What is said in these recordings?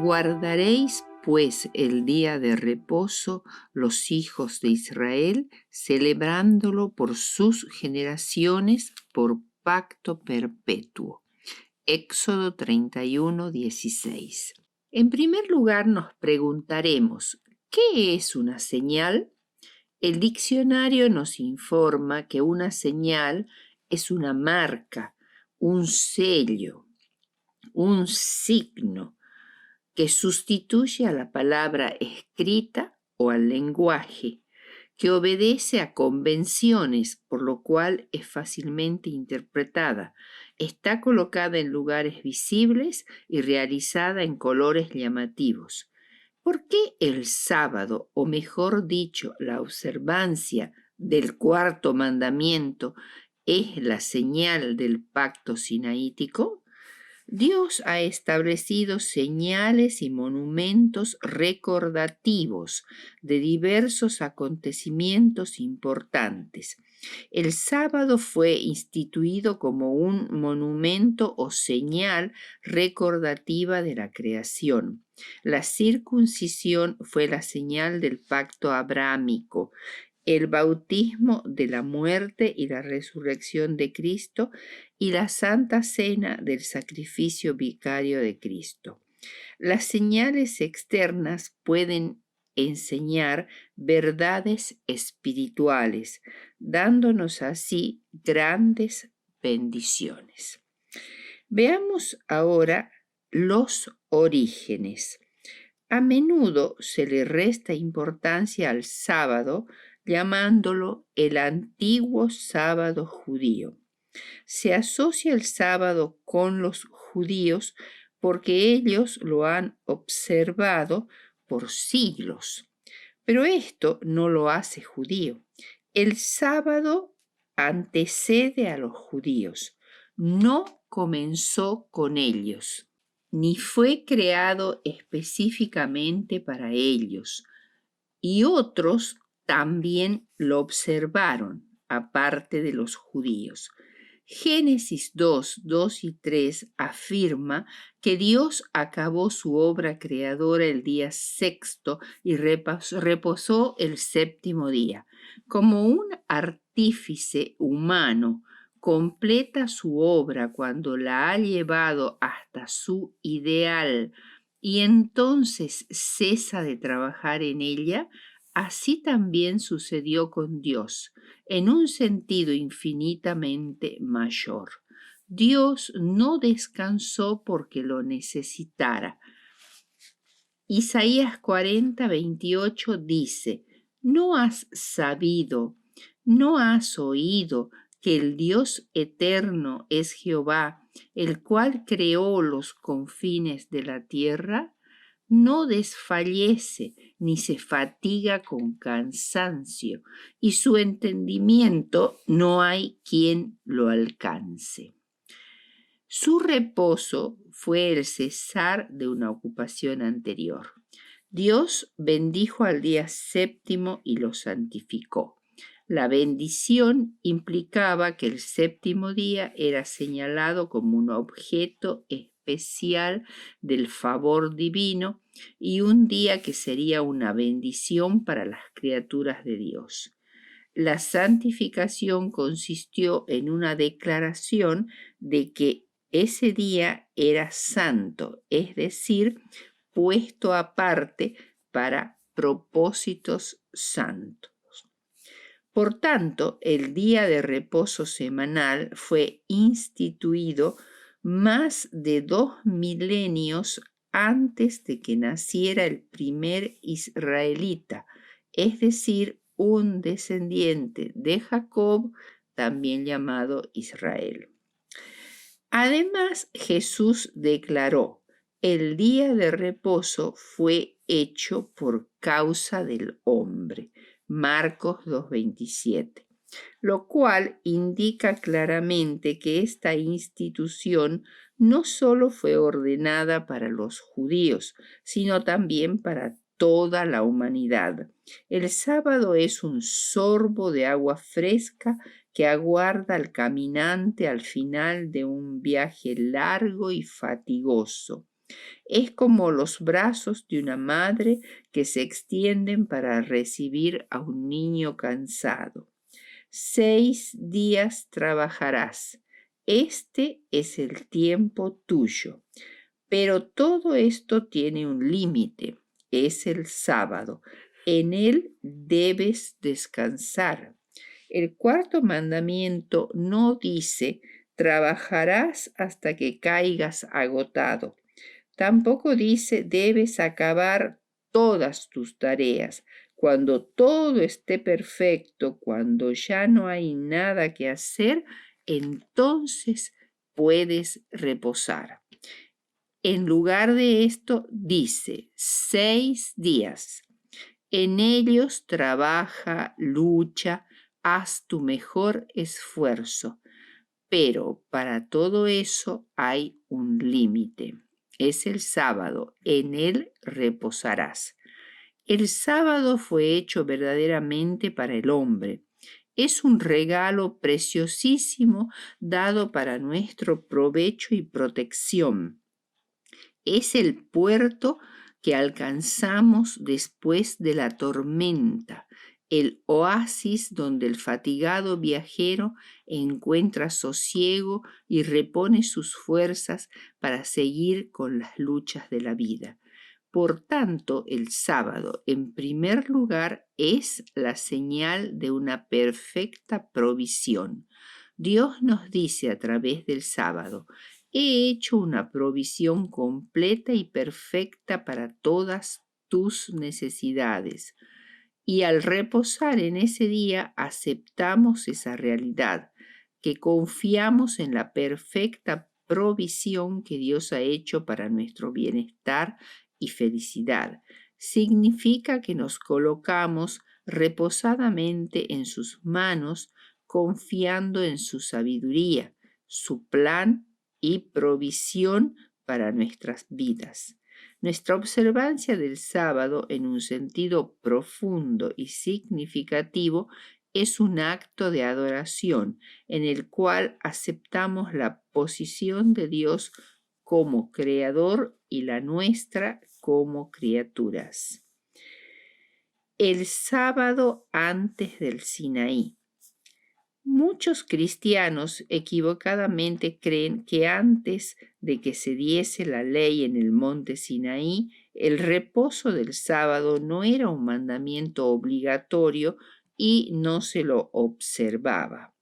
Guardaréis pues el día de reposo los hijos de Israel, celebrándolo por sus generaciones, por pacto perpetuo. Éxodo 31:16. En primer lugar nos preguntaremos, ¿qué es una señal? El diccionario nos informa que una señal es una marca, un sello, un signo que sustituye a la palabra escrita o al lenguaje, que obedece a convenciones, por lo cual es fácilmente interpretada. Está colocada en lugares visibles y realizada en colores llamativos. ¿Por qué el sábado, o mejor dicho, la observancia del cuarto mandamiento, es la señal del pacto sinaítico? Dios ha establecido señales y monumentos recordativos de diversos acontecimientos importantes. El sábado fue instituido como un monumento o señal recordativa de la creación. La circuncisión fue la señal del pacto abrámico. El bautismo de la muerte y la resurrección de Cristo y la Santa Cena del sacrificio vicario de Cristo. Las señales externas pueden enseñar verdades espirituales, dándonos así grandes bendiciones. Veamos ahora los orígenes. A menudo se le resta importancia al sábado, llamándolo el antiguo sábado judío. Se asocia el sábado con los judíos porque ellos lo han observado por siglos. Pero esto no lo hace judío. El sábado antecede a los judíos, no comenzó con ellos, ni fue creado específicamente para ellos, y otros también lo observaron, aparte de los judíos. Génesis 2 y 3 afirma que Dios acabó su obra creadora el día sexto y reposó el séptimo día. Como un artífice humano completa su obra cuando la ha llevado hasta su ideal y entonces cesa de trabajar en ella, así también sucedió con Dios, en un sentido infinitamente mayor. Dios no descansó porque lo necesitara. Isaías 40:28 dice: ¿No has sabido, no has oído que el Dios eterno es Jehová, el cual creó los confines de la tierra? No desfallece ni se fatiga con cansancio, y su entendimiento no hay quien lo alcance. Su reposo fue el cesar de una ocupación anterior. Dios bendijo al día séptimo y lo santificó. La bendición implicaba que el séptimo día era señalado como un objeto especial del favor divino y un día que sería una bendición para las criaturas de Dios. La santificación consistió en una declaración de que ese día era santo, es decir, puesto aparte para propósitos santos. Por tanto, el día de reposo semanal fue instituido más de 2 milenios antes de que naciera el primer israelita, es decir, un descendiente de Jacob, también llamado Israel. Además, Jesús declaró: el día de reposo fue hecho por causa del hombre. Marcos 2:27, lo cual indica claramente que esta institución no solo fue ordenada para los judíos, sino también para toda la humanidad. El sábado es un sorbo de agua fresca que aguarda al caminante al final de un viaje largo y fatigoso. Es como los brazos de una madre que se extienden para recibir a un niño cansado. 6 días trabajarás. Este es el tiempo tuyo. Pero todo esto tiene un límite. Es el sábado. En él debes descansar. El cuarto mandamiento no dice trabajarás hasta que caigas agotado. Tampoco dice debes acabar todas tus tareas. Cuando todo esté perfecto, cuando ya no hay nada que hacer, entonces puedes reposar. En lugar de esto dice 6 días. En ellos trabaja, lucha, haz tu mejor esfuerzo. Pero para todo eso hay un límite. Es el sábado, en él reposarás. El sábado fue hecho verdaderamente para el hombre. Es un regalo preciosísimo dado para nuestro provecho y protección. Es el puerto que alcanzamos después de la tormenta, el oasis donde el fatigado viajero encuentra sosiego y repone sus fuerzas para seguir con las luchas de la vida. Por tanto, el sábado, en primer lugar, es la señal de una perfecta provisión. Dios nos dice a través del sábado: he hecho una provisión completa y perfecta para todas tus necesidades. Y al reposar en ese día aceptamos esa realidad, que confiamos en la perfecta provisión que Dios ha hecho para nuestro bienestar y felicidad. Significa que nos colocamos reposadamente en sus manos, confiando en su sabiduría, su plan y provisión para nuestras vidas. Nuestra observancia del sábado, en un sentido profundo y significativo, es un acto de adoración en el cual aceptamos la posición de Dios como creador y la nuestra como criaturas. El sábado antes del Sinaí. Muchos cristianos equivocadamente creen que antes de que se diese la ley en el monte Sinaí, el reposo del sábado no era un mandamiento obligatorio y no se lo observaba.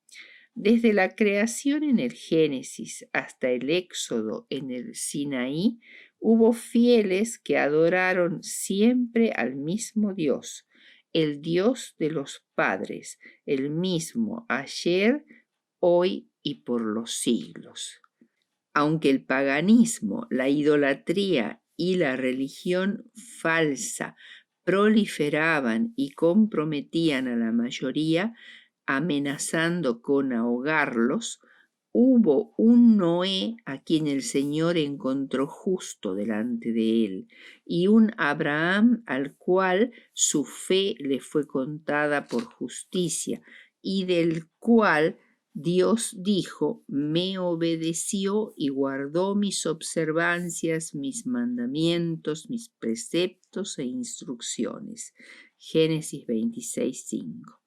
Desde la creación en el Génesis hasta el Éxodo en el Sinaí, hubo fieles que adoraron siempre al mismo Dios, el Dios de los padres, el mismo ayer, hoy y por los siglos. Aunque el paganismo, la idolatría y la religión falsa proliferaban y comprometían a la mayoría, amenazando con ahogarlos, hubo un Noé a quien el Señor encontró justo delante de él, y un Abraham al cual su fe le fue contada por justicia, y del cual Dios dijo: me obedeció y guardó mis observancias, mis mandamientos, mis preceptos e instrucciones. Génesis 26:5.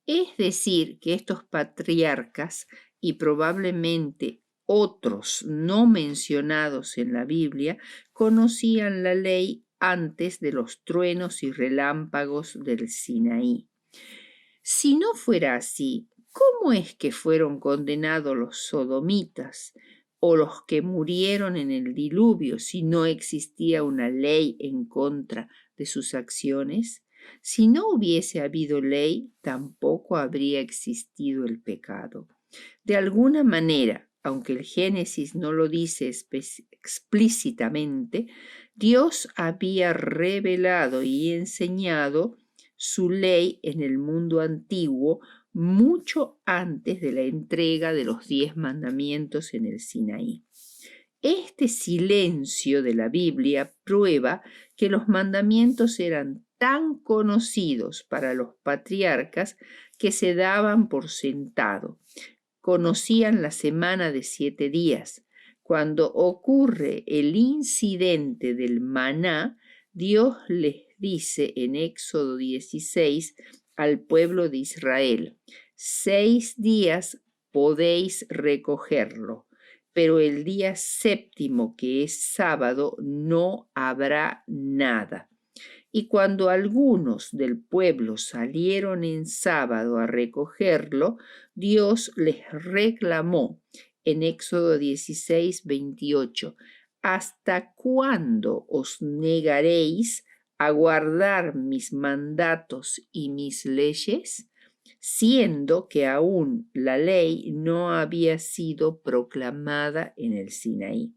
Es decir, que estos patriarcas y probablemente otros no mencionados en la Biblia conocían la ley antes de los truenos y relámpagos del Sinaí. Si no fuera así, ¿cómo es que fueron condenados los sodomitas o los que murieron en el diluvio si no existía una ley en contra de sus acciones? Si no hubiese habido ley, tampoco habría existido el pecado. De alguna manera, aunque el Génesis no lo dice explícitamente, Dios había revelado y enseñado su ley en el mundo antiguo mucho antes de la entrega de los 10 mandamientos en el Sinaí. Este silencio de la Biblia prueba que los mandamientos eran tan conocidos para los patriarcas que se daban por sentado. Conocían la semana de 7 días. Cuando ocurre el incidente del maná, Dios les dice en Éxodo 16 al pueblo de Israel: 6 días podéis recogerlo, pero el día séptimo, que es sábado, no habrá nada. Y cuando algunos del pueblo salieron en sábado a recogerlo, Dios les reclamó en Éxodo 16, 28: ¿hasta cuándo os negaréis a guardar mis mandatos y mis leyes? Siendo que aún la ley no había sido proclamada en el Sinaí.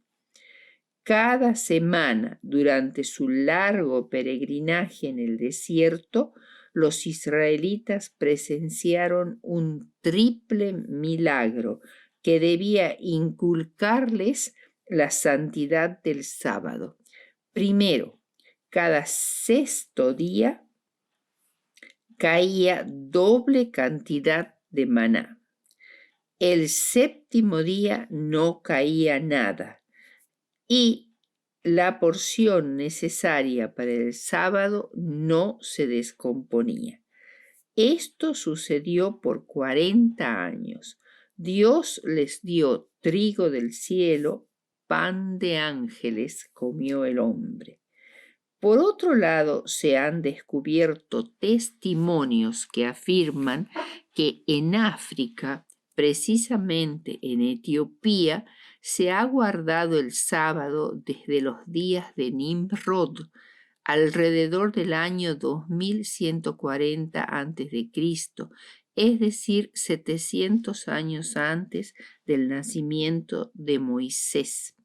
Cada semana, durante su largo peregrinaje en el desierto, los israelitas presenciaron un triple milagro que debía inculcarles la santidad del sábado. Primero, cada sexto día caía doble cantidad de maná. El séptimo día no caía nada. Y la porción necesaria para el sábado no se descomponía. Esto sucedió por 40 años. Dios les dio trigo del cielo, pan de ángeles comió el hombre. Por otro lado, se han descubierto testimonios que afirman que en África, precisamente en Etiopía, se ha guardado el sábado desde los días de Nimrod, alrededor del año 2140 a.C., es decir, 700 años antes del nacimiento de Moisés.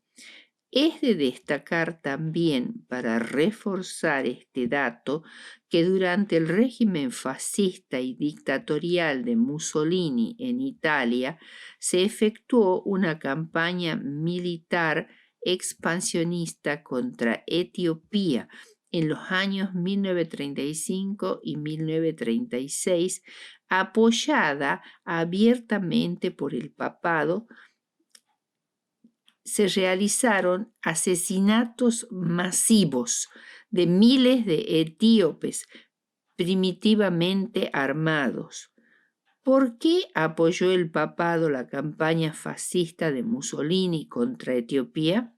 Es de destacar también, para reforzar este dato, que durante el régimen fascista y dictatorial de Mussolini en Italia se efectuó una campaña militar expansionista contra Etiopía en los años 1935 y 1936, apoyada abiertamente por el papado. Se realizaron asesinatos masivos de miles de etíopes primitivamente armados. ¿Por qué apoyó el papado la campaña fascista de Mussolini contra Etiopía?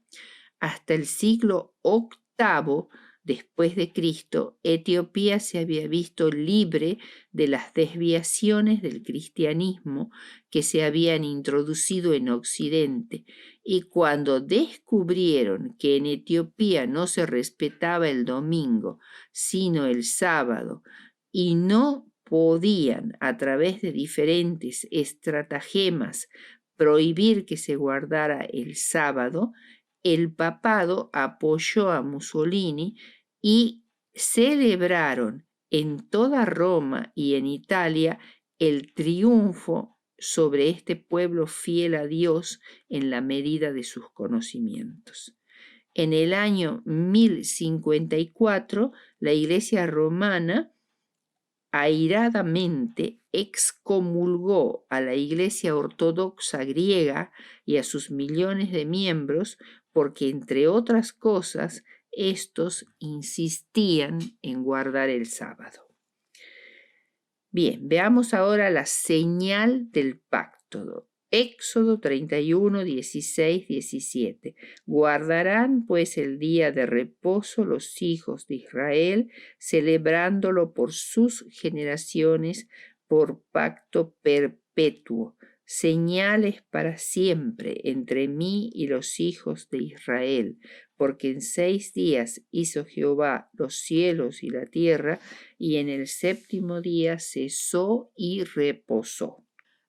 Hasta el siglo VIII después de Cristo, Etiopía se había visto libre de las desviaciones del cristianismo que se habían introducido en Occidente, y cuando descubrieron que en Etiopía no se respetaba el domingo, sino el sábado, y no podían, a través de diferentes estratagemas, prohibir que se guardara el sábado, el papado apoyó a Mussolini y celebraron en toda Roma y en Italia el triunfo sobre este pueblo fiel a Dios en la medida de sus conocimientos. En el año 1054, la Iglesia romana airadamente excomulgó a la Iglesia ortodoxa griega y a sus millones de miembros porque, entre otras cosas, estos insistían en guardar el sábado. Bien, veamos ahora la señal del pacto. Éxodo 31, 16, 17. Guardarán pues el día de reposo los hijos de Israel, celebrándolo por sus generaciones, por pacto perpetuo, señales para siempre entre mí y los hijos de Israel, porque en 6 días hizo Jehová los cielos y la tierra, y en el séptimo día cesó y reposó.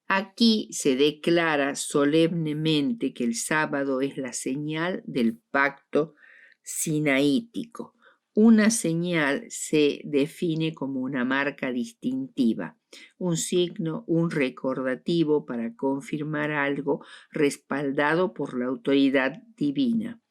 Aquí se declara solemnemente que el sábado es la señal del pacto sinaítico. Una señal se define como una marca distintiva, un signo, un recordativo para confirmar algo respaldado por la autoridad divina.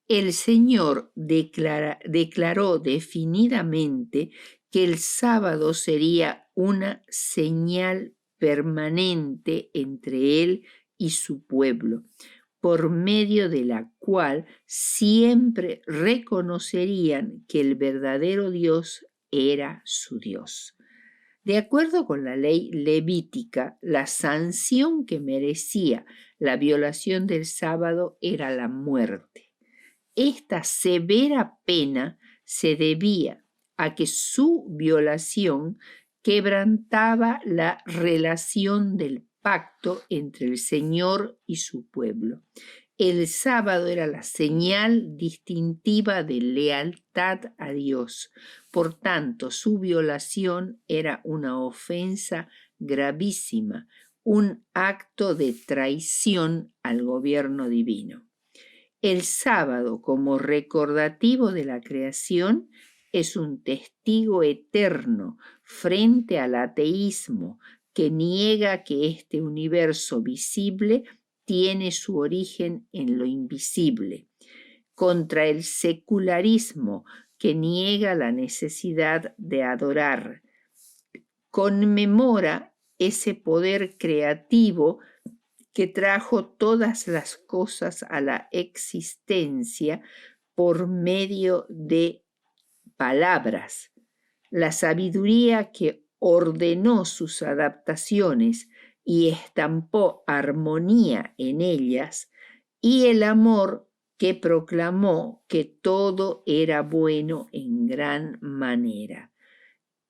El Señor declaró definidamente que el sábado sería una señal permanente entre Él y su pueblo, por medio de la cual siempre reconocerían que el verdadero Dios era su Dios. De acuerdo con la ley levítica, la sanción que merecía la violación del sábado era la muerte. Esta severa pena se debía a que su violación quebrantaba la relación del pacto entre el Señor y su pueblo. El sábado era la señal distintiva de lealtad a Dios. Por tanto, su violación era una ofensa gravísima, un acto de traición al gobierno divino. El sábado, como recordativo de la creación, es un testigo eterno frente al ateísmo que niega que este universo visible tiene su origen en lo invisible, contra el secularismo que niega la necesidad de adorar. Conmemora ese poder creativo que trajo todas las cosas a la existencia por medio de palabras, la sabiduría que ordenó sus adaptaciones y estampó armonía en ellas, y el amor que proclamó que todo era bueno en gran manera.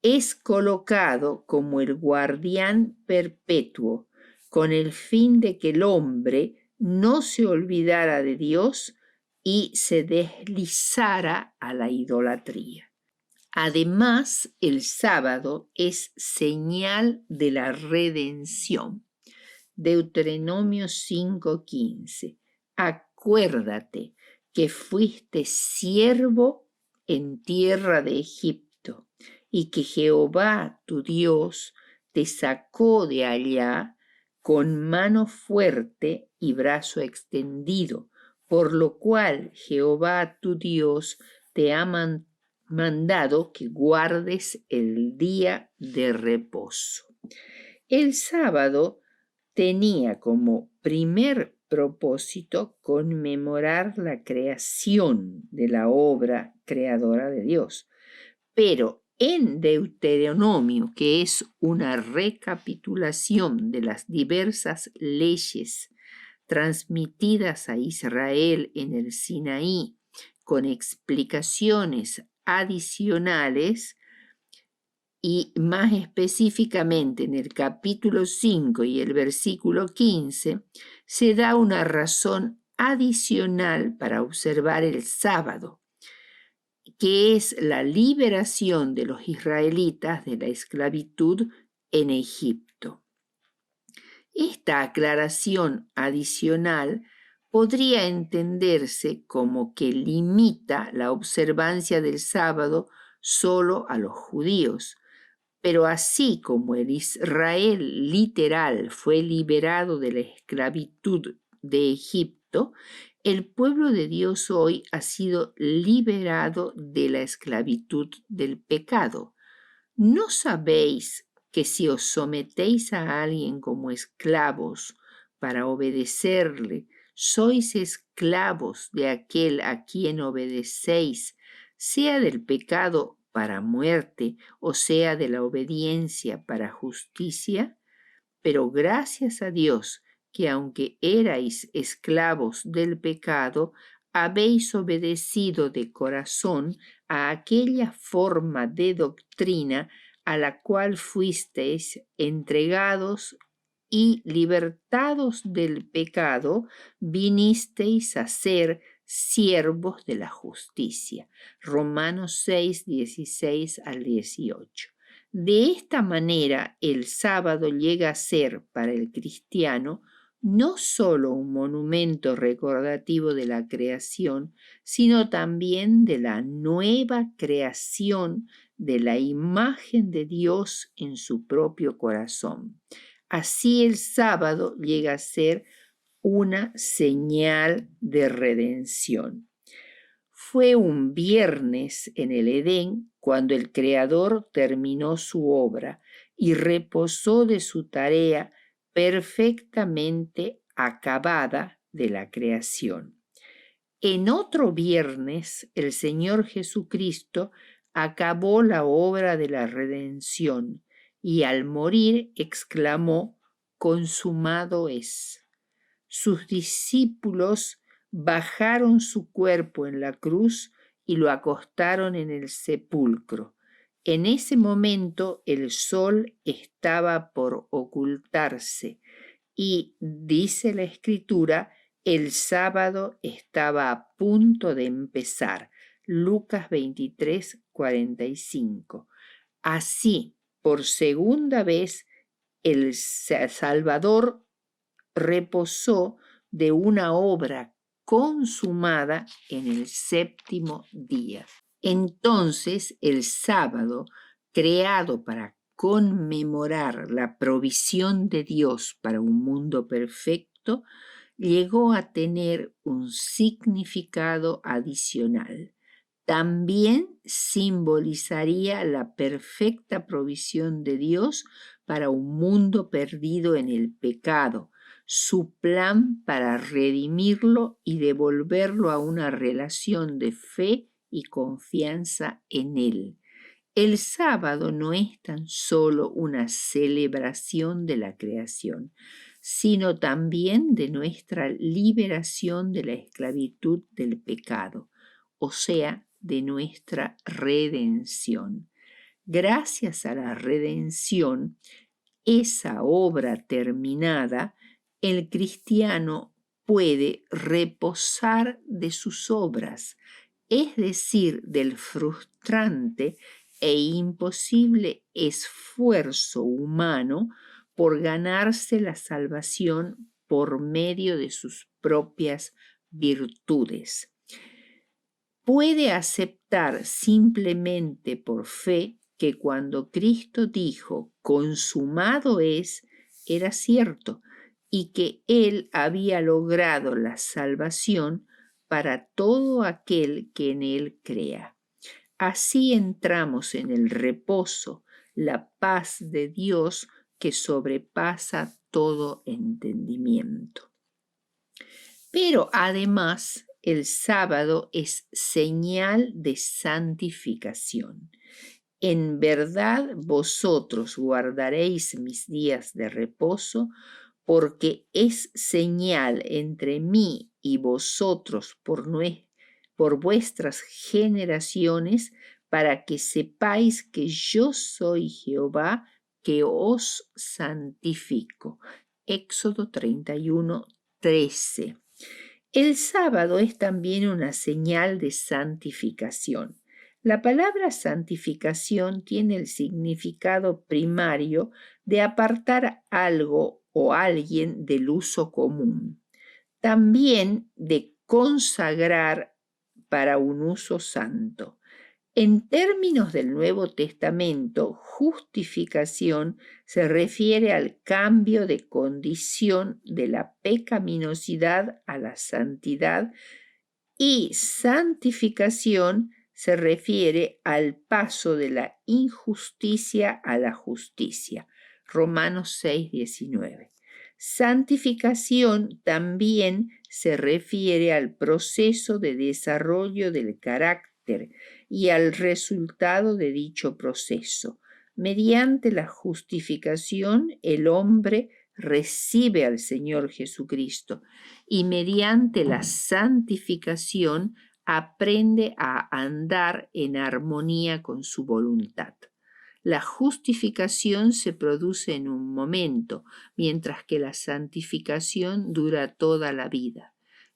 Es colocado como el guardián perpetuo, con el fin de que el hombre no se olvidara de Dios y se deslizara a la idolatría. Además, el sábado es señal de la redención. Deuteronomio 5:15. Acuérdate que fuiste siervo en tierra de Egipto y que Jehová tu Dios te sacó de allá con mano fuerte y brazo extendido, por lo cual Jehová tu Dios te ha mandado que guardes el día de reposo. El sábado tenía como primer propósito conmemorar la creación de la obra creadora de Dios. Pero en Deuteronomio, que es una recapitulación de las diversas leyes transmitidas a Israel en el Sinaí, con explicaciones adicionales, y más específicamente en el capítulo 5 y el versículo 15, se da una razón adicional para observar el sábado, que es la liberación de los israelitas de la esclavitud en Egipto. Esta aclaración adicional podría entenderse como que limita la observancia del sábado solo a los judíos, pero así como el Israel literal fue liberado de la esclavitud de Egipto, el pueblo de Dios hoy ha sido liberado de la esclavitud del pecado. ¿No sabéis que si os sometéis a alguien como esclavos para obedecerle, sois esclavos de aquel a quien obedecéis, sea del pecado para muerte o sea de la obediencia para justicia? Pero gracias a Dios que aunque erais esclavos del pecado, habéis obedecido de corazón a aquella forma de doctrina a la cual fuisteis entregados, y libertados del pecado, vinisteis a ser siervos de la justicia. Romanos 6, 16 al 18. De esta manera, el sábado llega a ser para el cristiano no solo un monumento recordativo de la creación, sino también de la nueva creación de la imagen de Dios en su propio corazón. Así el sábado llega a ser una señal de redención. Fue un viernes en el Edén cuando el Creador terminó su obra y reposó de su tarea perfectamente acabada de la creación. En otro viernes, el Señor Jesucristo acabó la obra de la redención y al morir exclamó: consumado es. Sus discípulos bajaron su cuerpo en la cruz y lo acostaron en el sepulcro. En ese momento el sol estaba por ocultarse y, dice la Escritura, el sábado estaba a punto de empezar. Lucas 23, 45. Así, por segunda vez, el Salvador reposó de una obra consumada en el séptimo día. Entonces, el sábado, creado para conmemorar la provisión de Dios para un mundo perfecto, llegó a tener un significado adicional. También simbolizaría la perfecta provisión de Dios para un mundo perdido en el pecado, su plan para redimirlo y devolverlo a una relación de fe y confianza en Él. El sábado no es tan solo una celebración de la creación, sino también de nuestra liberación de la esclavitud del pecado, o sea, de nuestra redención. Gracias a la redención, esa obra terminada, el cristiano puede reposar de sus obras, es decir, del frustrante e imposible esfuerzo humano por ganarse la salvación por medio de sus propias virtudes. Puede aceptar simplemente por fe que cuando Cristo dijo consumado es, era cierto, y que Él había logrado la salvación para todo aquel que en Él crea. Así entramos en el reposo, la paz de Dios que sobrepasa todo entendimiento. Pero además, el sábado es señal de santificación. En verdad vosotros guardaréis mis días de reposo, porque es señal entre mí y vosotros por vuestras generaciones, para que sepáis que yo soy Jehová, que os santifico. Éxodo 31, 13. El sábado es también una señal de santificación. La palabra santificación tiene el significado primario de apartar algo o alguien del uso común, también de consagrar para un uso santo. En términos del Nuevo Testamento, justificación se refiere al cambio de condición de la pecaminosidad a la santidad y santificación se refiere al paso de la injusticia a la justicia. Romanos 6:19. Santificación también se refiere al proceso de desarrollo del carácter y al resultado de dicho proceso. Mediante la justificación, el hombre recibe al Señor Jesucristo y mediante la santificación aprende a andar en armonía con su voluntad. La justificación se produce en un momento, mientras que la santificación dura toda la vida.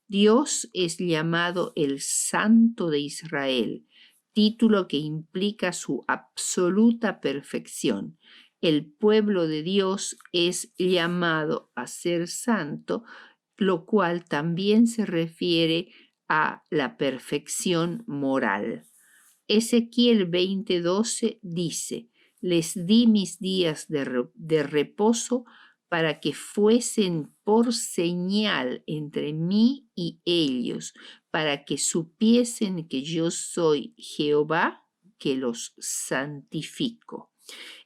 Dios es llamado el Santo de Israel, título que implica su absoluta perfección. El pueblo de Dios es llamado a ser santo, lo cual también se refiere a la perfección moral. Ezequiel 20:12 dice: les di mis días de reposo para que fuesen por señal entre mí y ellos, para que supiesen que yo soy Jehová, que los santifico.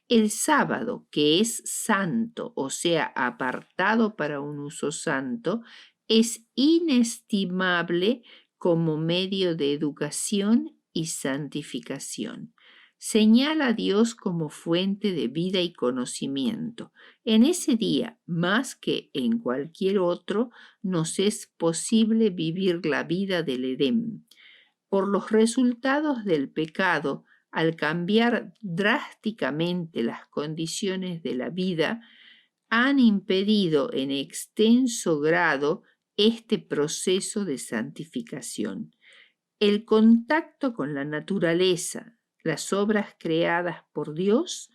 El sábado, que es santo, o sea, apartado para un uso santo, es inestimable como medio de educación y santificación. Señala a Dios como fuente de vida y conocimiento. En ese día, más que en cualquier otro, nos es posible vivir la vida del Edén. Por los resultados del pecado, al cambiar drásticamente las condiciones de la vida, han impedido en extenso grado este proceso de santificación. El contacto con la naturaleza, las obras creadas por Dios,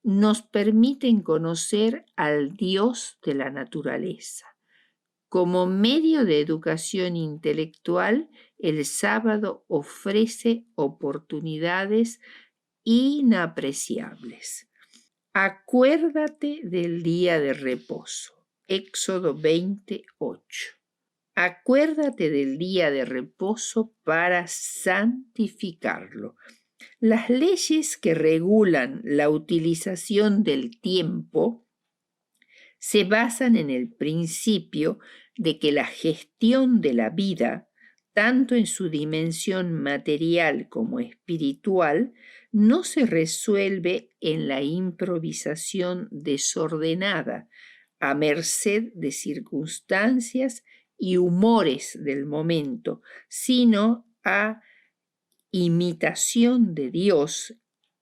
nos permiten conocer al Dios de la naturaleza. Como medio de educación intelectual, el sábado ofrece oportunidades inapreciables. Acuérdate del día de reposo. Éxodo 28. Acuérdate del día de reposo para santificarlo. Las leyes que regulan la utilización del tiempo se basan en el principio de que la gestión de la vida, tanto en su dimensión material como espiritual, no se resuelve en la improvisación desordenada, a merced de circunstancias y humores del momento, sino a imitación de Dios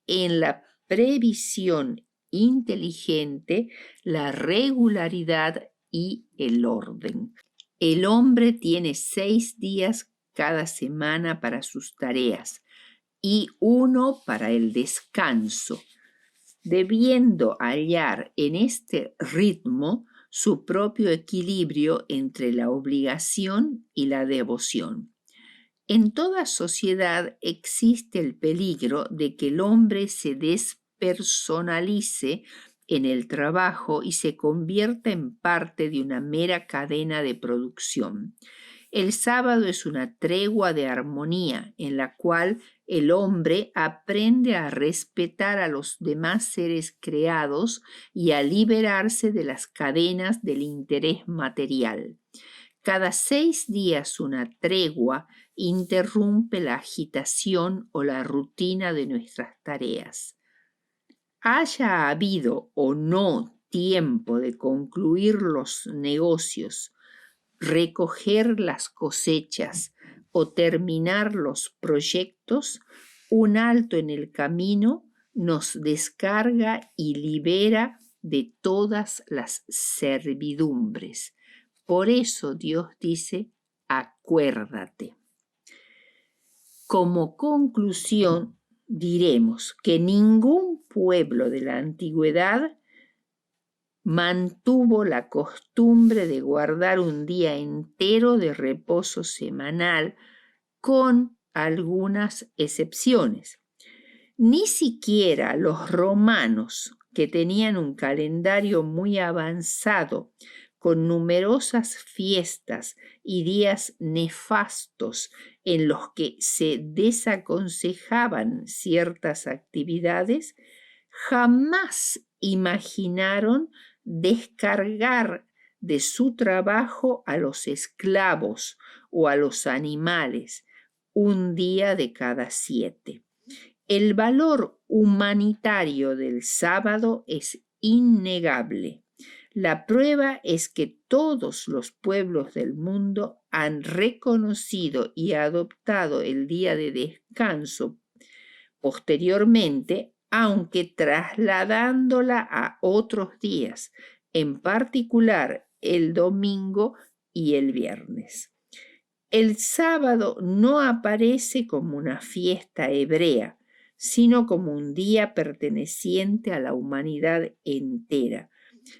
en la previsión inteligente, la regularidad y el orden. El hombre tiene 6 días cada semana para sus tareas y 1 para el descanso, debiendo hallar en este ritmo su propio equilibrio entre la obligación y la devoción. En toda sociedad existe el peligro de que el hombre se despersonalice en el trabajo y se convierta en parte de una mera cadena de producción. El sábado es una tregua de armonía en la cual el hombre aprende a respetar a los demás seres creados y a liberarse de las cadenas del interés material. Cada 6 días una tregua interrumpe la agitación o la rutina de nuestras tareas. Haya habido o no tiempo de concluir los negocios, recoger las cosechas o terminar los proyectos, un alto en el camino nos descarga y libera de todas las servidumbres. Por eso Dios dice, acuérdate. Como conclusión, diremos que ningún pueblo de la antigüedad mantuvo la costumbre de guardar un día entero de reposo semanal, con algunas excepciones. Ni siquiera los romanos, que tenían un calendario muy avanzado, con numerosas fiestas y días nefastos en los que se desaconsejaban ciertas actividades, jamás imaginaron descargar de su trabajo a los esclavos o a los animales un día de cada 7. El valor humanitario del sábado es innegable. La prueba es que todos los pueblos del mundo han reconocido y adoptado el día de descanso posteriormente, aunque trasladándola a otros días, en particular el domingo y el viernes. El sábado no aparece como una fiesta hebrea, sino como un día perteneciente a la humanidad entera.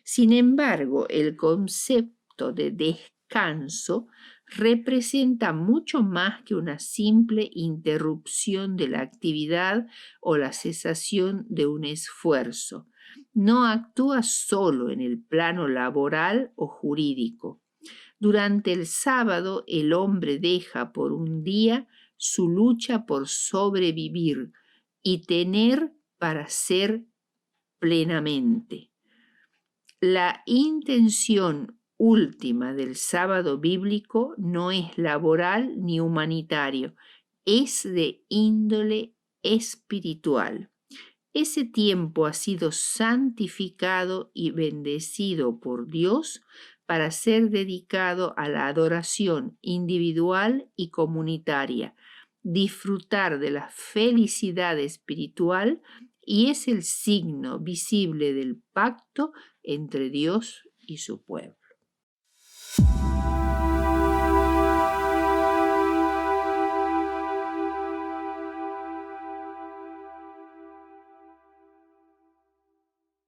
Sin embargo, el concepto de descanso representa mucho más que una simple interrupción de la actividad o la cesación de un esfuerzo. No actúa solo en el plano laboral o jurídico. Durante el sábado, el hombre deja por un día su lucha por sobrevivir y tener para ser plenamente. La intención última del sábado bíblico no es laboral ni humanitario, es de índole espiritual. Ese tiempo ha sido santificado y bendecido por Dios para ser dedicado a la adoración individual y comunitaria, disfrutar de la felicidad espiritual, y es el signo visible del pacto entre Dios y su pueblo.